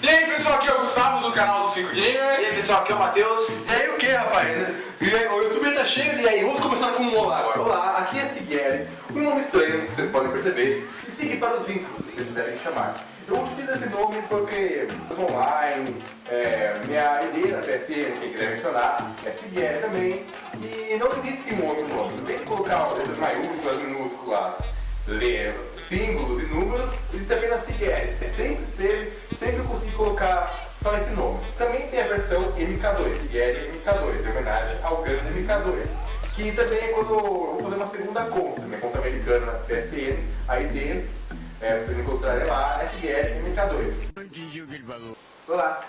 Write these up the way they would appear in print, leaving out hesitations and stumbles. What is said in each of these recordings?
E aí pessoal, aqui é o Gustavo do canal do 5 Gamers. E aí pessoal, aqui é o Matheus. E aí o que, rapaz? O YouTube tá cheio de aí. Vamos começar com um olá agora. Olá, aqui é Sigeri, um nome estranho, vocês podem perceber. E seguir para os vínculos, que vocês devem chamar. Eu utilizo esse nome porque online, minha ideia na PSN, quem quiser mencionar, é Sigeri também. E não existe um outro nome. Em vez de colocar letras maiúsculas, minúsculas, símbolos e números, existe apenas Sigeri. Sempre eu consigo colocar só esse nome. Também tem a versão MK2, Sigeri MK2, em homenagem ao grande MK2. Que também é quando eu vou fazer uma segunda conta, minha conta americana na PSN, a ID, vocês encontrarem lá, Sigeri MK2. Não entendi o que ele falou. Olá,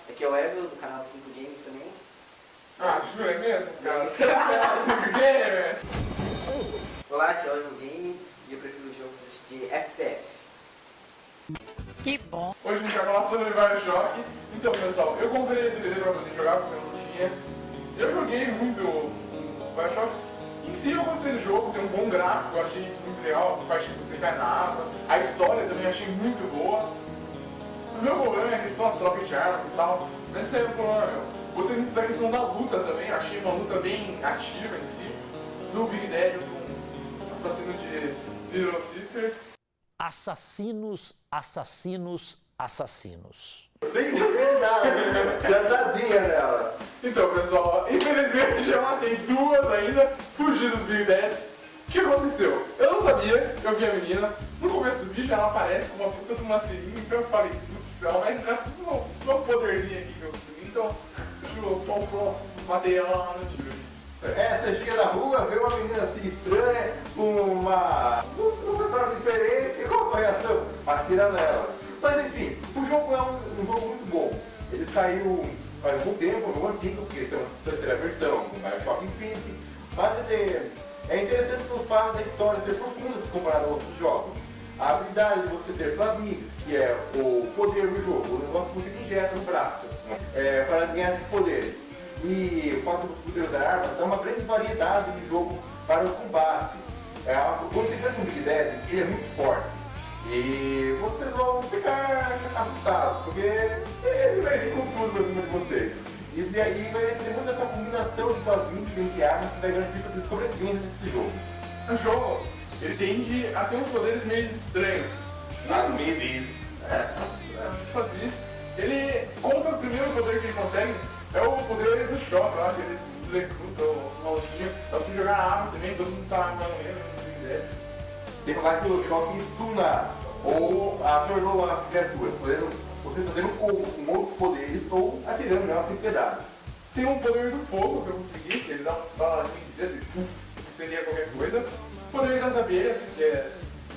aqui é o Evel do canal do 5 Games também. Ah, jura é mesmo, cara? Você é do canal do 5 Gamers? Olá, aqui é o Evel Games e eu prefiro jogos de FPS. Que bom! Hoje a gente vai falar sobre Bioshock. Então pessoal, eu comprei esse DVD pra poder jogar porque eu não tinha. Eu joguei muito o Bioshock. Em si eu gostei do jogo, tem um bom gráfico, eu achei isso muito legal, a parte que você cai na água. A história também achei muito boa. O meu problema é a questão da troca de armas e tal. Mas esse é o problema meu. Gostei muito da questão da luta também, eu achei uma luta bem ativa em si. Do Big Daddy com assassino de Little Sister. Assassinos. Sem entender nada. Cantadinha dela. Então pessoal, infelizmente já matei duas ainda, fugi dos Big Daddy. O que aconteceu? Eu não sabia, eu vi a menina, no começo do vídeo ela aparece com uma puta de uma seringa, então eu falei, putz, ela vai entrar tudo no poderzinho aqui que eu consegui, então eu matei ela lá no tiro. Você chega na rua, vê uma menina assim estranha, um pessoal diferente, e qual foi a reação? Atira nela. Mas enfim, o jogo é um jogo muito bom. Ele saiu faz algum tempo, no antigo, porque tem uma terceira versão, com Bioshock Infinite, mas ele é interessante pelo fato da história ser profunda se comparado a outros jogos. A habilidade de você ter plasmides, que é o poder do jogo, o negócio que você injeta no braço, para ganhar esses poderes. E o fato dos poderes da arma dá uma grande variedade de jogo para o combate. Quando você entra no Big Daddy, ele é muito forte. E vocês vão ficar assustados, porque ele vai vir com tudo pra cima de vocês. E aí vai ter muita essa combinação de plasmides entre armas que vai garantir que vocês sobrevivem nesse jogo. O jogo, ele tende a ter uns poderes meio estranhos. Ele conta o primeiro poder que ele consegue, é o poder do choque lá, que ele executa o maluquinho. Dá pra jogar arma também, todo mundo tá armando ele, não quiser. Tem que falar que o choque stuna ou atornou a criatura, você fazendo com outros poderes ou atirando nela sem piedade. Tem um poder do fogo que eu consegui, que ele dá um baladinho de dedo e que seria qualquer coisa. O poder das abelhas, que é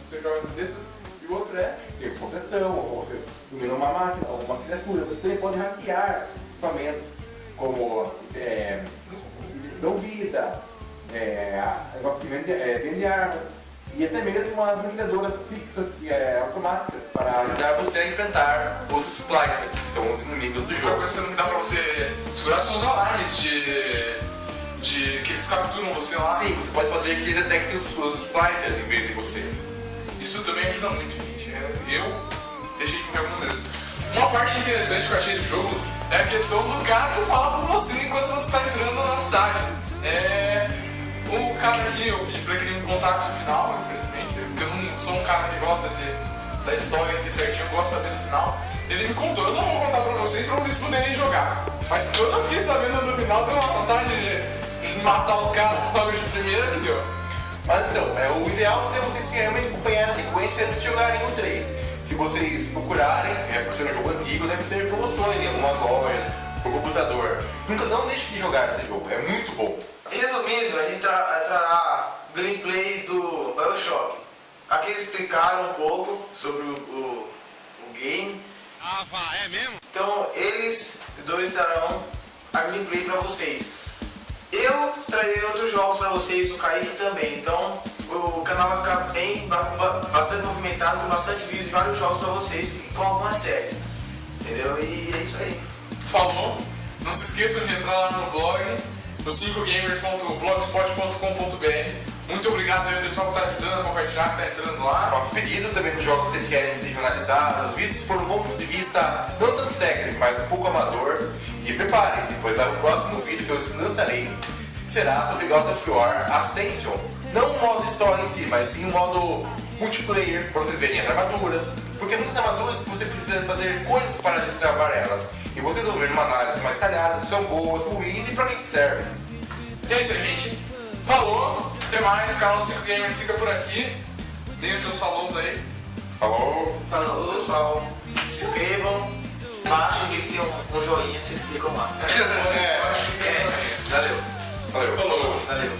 você joga nos dedos, e o outro é Tem proteção, ou você domina uma máquina ou uma criatura. Você também pode hackear equipamentos como dão vida, negócio que vende armas, e até mesmo umas vendedoras fixas automáticas para ajudar você a enfrentar os splicers, que são os inimigos do outra jogo. coisa que dá pra você segurar são os alarmes de que eles capturam você lá. Sim, você pode fazer que eles detectem os splicers em vez de você. Isso também ajuda muito, gente. Eu deixei de morrer algumas vezes. Uma parte interessante que eu achei do jogo é a questão do cara que fala com você enquanto você está entrando na cidade. O cara aqui, eu pedi pra que ele me contasse no final, infelizmente, porque eu não sou um cara que gosta da história em si certinho, eu gosto de saber no final. Ele me contou, eu não vou contar pra vocês poderem jogar. Mas quando eu fiquei sabendo no final, deu uma vontade de matar o cara logo de primeira que deu. Mas então, o ideal seria vocês realmente acompanhar a sequência antes de jogarem o 3. Se vocês procurarem, por ser um jogo antigo, deve ter promoções em algumas lojas, por computador. Nunca não deixe de jogar esse jogo, é muito bom. Resumindo, a gente trará o gameplay do Bioshock. Aqui eles explicaram um pouco sobre o game. Ah, vá, é mesmo? Então eles dois trarão a gameplay pra vocês. Eu trarei outros jogos pra vocês, o Kaique também. Então o canal vai ficar bastante movimentado, com bastante vídeos e vários jogos pra vocês e com algumas séries. Entendeu? E é isso aí. Falou? Não se esqueçam de entrar lá no blog, no 5gamers.blogspot.com.br. Muito obrigado aí pessoal que está ajudando a compartilhar, que está entrando lá. Faço pedido também para os jogos que vocês querem ser jornalizados, vistos por um bom preparem-se, pois o próximo vídeo que eu lançarei será sobre God of War Ascension. Não o modo história em si, mas sim o modo multiplayer, para vocês verem as armaduras. Porque muitas armaduras você precisa fazer coisas para destravar elas. E vocês vão ver uma análise mais detalhada se são boas, ruins e para que servem. E é isso aí, gente. Falou, até mais. Canal 5 Gamers fica por aqui. Deem os seus falous aí. Falou! Falou, pessoal. Se inscrevam. Embaixo que tem um joinha, vocês clicam lá. É, eu acho que Valeu. Valeu! falou. Valeu.